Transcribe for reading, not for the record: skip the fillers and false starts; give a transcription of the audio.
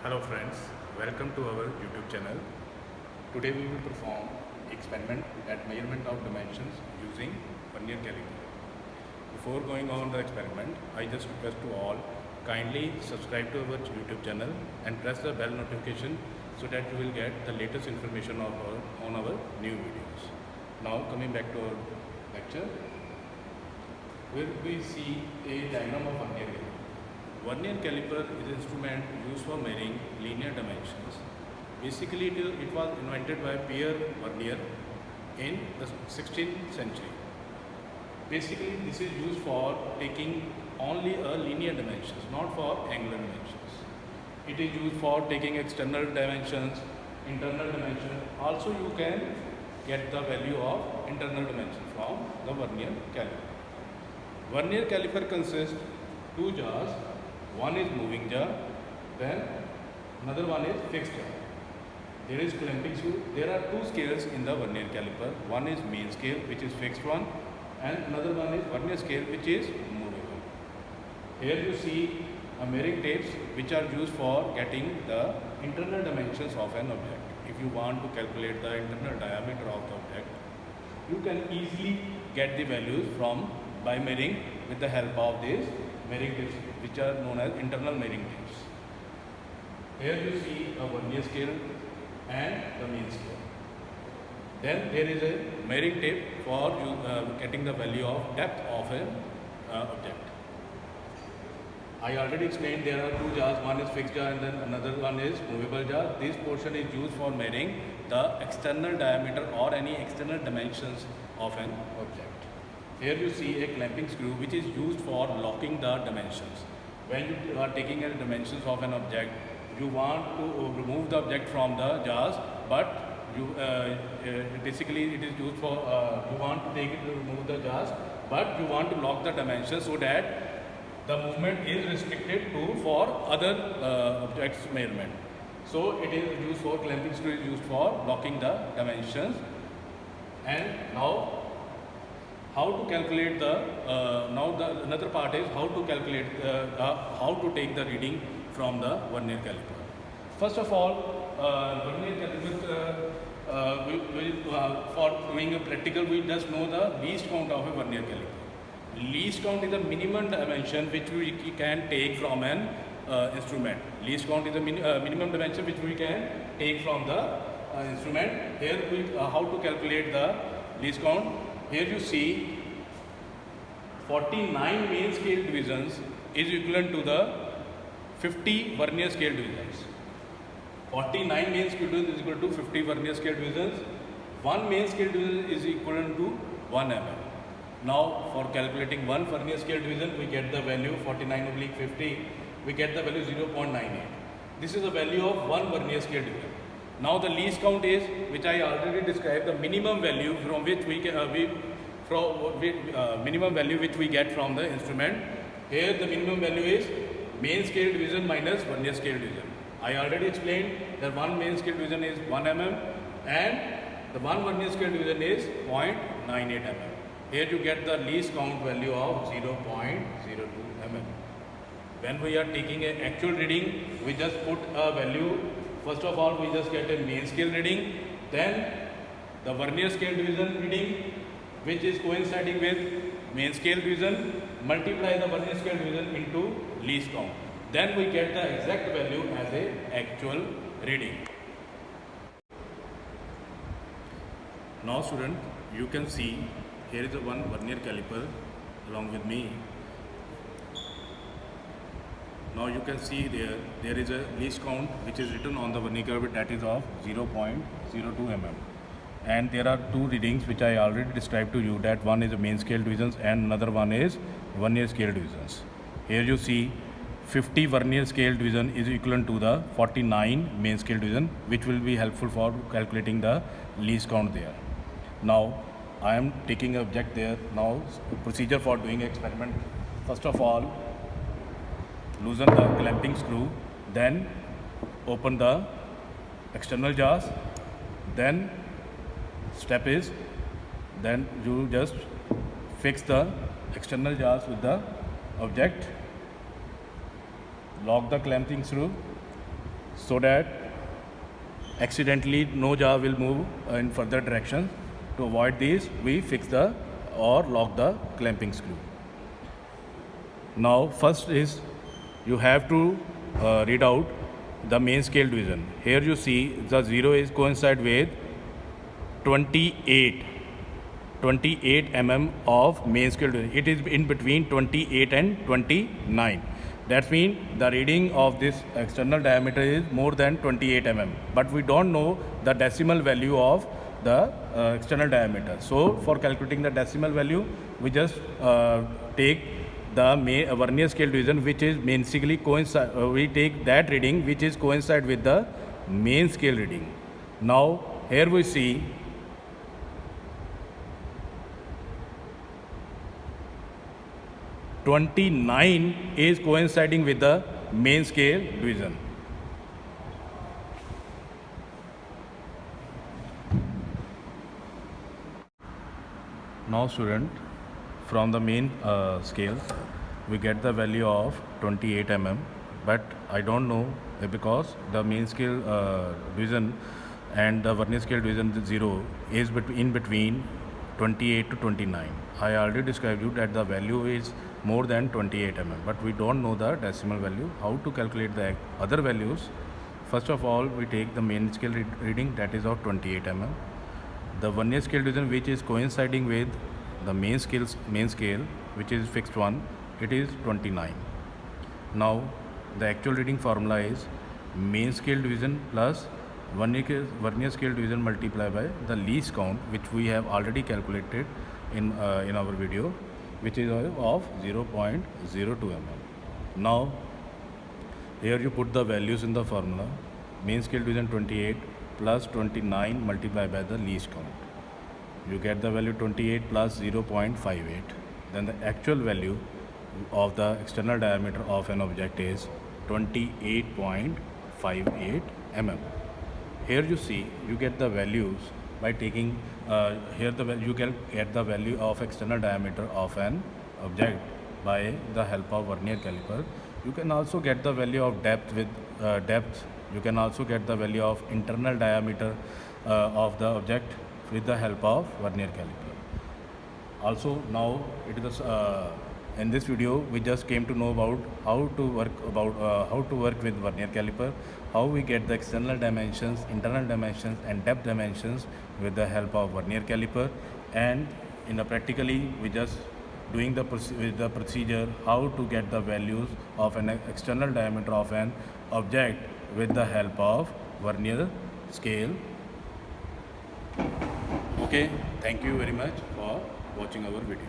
Hello friends, welcome to our YouTube channel. Today we will perform experiment at measurement of dimensions using vernier caliper. Before going on the experiment, I just request to all kindly subscribe to our YouTube channel and press the bell notification so that you will get the latest information on our new videos. Now coming back to our lecture, where we see a diagram of vernier caliper. Vernier caliper is an instrument used for measuring linear dimensions. Basically, it was invented by Pierre Vernier in the 16th century. Basically, this is used for taking only a linear dimensions, not for angular dimensions. It is used for taking external dimensions, internal dimensions. Also, you can get the value of internal dimension from the vernier caliper. Vernier caliper consists two jars. One is moving jar, then another one is fixed jar. There is clamping screw. There are two scales in the vernier caliper. One is main scale, which is fixed one, and another one is vernier scale, which is movable. Here you see measuring tapes, which are used for getting the internal dimensions of an object. If you want to calculate the internal diameter of the object, you can easily get the values by measuring with the help of these measuring tapes, which are known as internal measuring tapes. Here you see a vernier scale and the main scale. Then there is a measuring tape for getting the value of depth of an object. I already explained there are two jars, one is fixed jar and then another one is movable jar. This portion is used for measuring the external diameter or any external dimensions of an object. Here you see a clamping screw, which is used for locking the dimensions. When you are taking a dimensions of an object, you want to remove the object from the jars, but basically it is used for, you want to take it to remove the jars, but you want to lock the dimensions so that the movement is restricted for other objects measurement. So it is used for, clamping screw is used for locking the dimensions. And now how to calculate another part is how to calculate, how to take the reading from the vernier caliper. First of all, vernier caliper, for doing a practical, we just know the least count of a vernier caliper. Least count is the minimum dimension which we can take from an instrument. Least count is the minimum dimension which we can take from the instrument. Here how to calculate the least count. Here you see 49 main scale divisions is equivalent to the 50 vernier scale divisions. 49 main scale divisions is equal to 50 vernier scale divisions. One main scale division is equivalent to 1 mm. Now for calculating one vernier scale division, we get the value 49/50. We get the value 0.98. This is the value of one vernier scale division. Now the least count is, which I already described, the minimum value from which we can minimum value which we get from the instrument. Here the minimum value is main scale division minus vernier scale division. I already explained that one main scale division is 1 mm and the one vernier scale division is 0.98 mm. Here you get the least count value of 0.02 mm. When we are taking an actual reading, we just put a value. First of all, we just get a main scale reading, then the vernier scale division reading, which is coinciding with main scale division, multiply the vernier scale division into least count. Then we get the exact value as a actual reading. Now student, you can see here is the one vernier caliper along with me. Now you can see there is a least count which is written on the vernier caliper, that is of 0.02 mm. And there are two readings which I already described to you, that one is the main scale divisions and another one is vernier scale divisions. Here you see 50 vernier scale division is equivalent to the 49 main scale division, which will be helpful for calculating the least count there. Now I am taking an object there. Now procedure for doing experiment. First of all, loosen the clamping screw, then open the external jars, then step is, then you just fix the external jars with the object, lock the clamping screw, so that accidentally no jar will move in further direction. To avoid this, we fix the or lock the clamping screw. Now first is you have to read out the main scale division. Here you see the 0 is coincide with 28 mm of main scale division. It is in between 28 and 29. That means the reading of this external diameter is more than 28 mm, but we don't know the decimal value of the external diameter. So for calculating the decimal value, we just take the vernier scale division, which is basically coincide. We take that reading which is coincide with the main scale reading. Now here we see 29 is coinciding with the main scale division. Now student, from the main scale we get the value of 28 mm, but I don't know because the main scale division and the vernier scale division 0 is in between 28 to 29. I already described you that the value is more than 28 mm, but we don't know the decimal value. How to calculate the other values? First of all, we take the main scale reading, that is of 28 mm. The vernier scale division which is coinciding with the main scale which is fixed one, it is 29. Now the actual reading formula is main scale division plus vernier scale division multiplied by the least count, which we have already calculated in our video, which is of 0.02 mm. Now here you put the values in the formula. Main scale division 28 plus 29 multiplied by the least count. You get the value 28 plus 0.58. Then the actual value of the external diameter of an object is 28.58 mm. Here you see you get the values by taking you can get the value of external diameter of an object by the help of vernier caliper. You can also get the value of depth with depth. You can also get the value of internal diameter of the object with the help of vernier caliper. Also now it is in this video we just came to know about how to work with vernier caliper, how we get the external dimensions, internal dimensions and depth dimensions with the help of vernier caliper, and in a practically we just doing the procedure how to get the values of an external diameter of an object with the help of vernier scale. Okay, thank you very much for watching our video.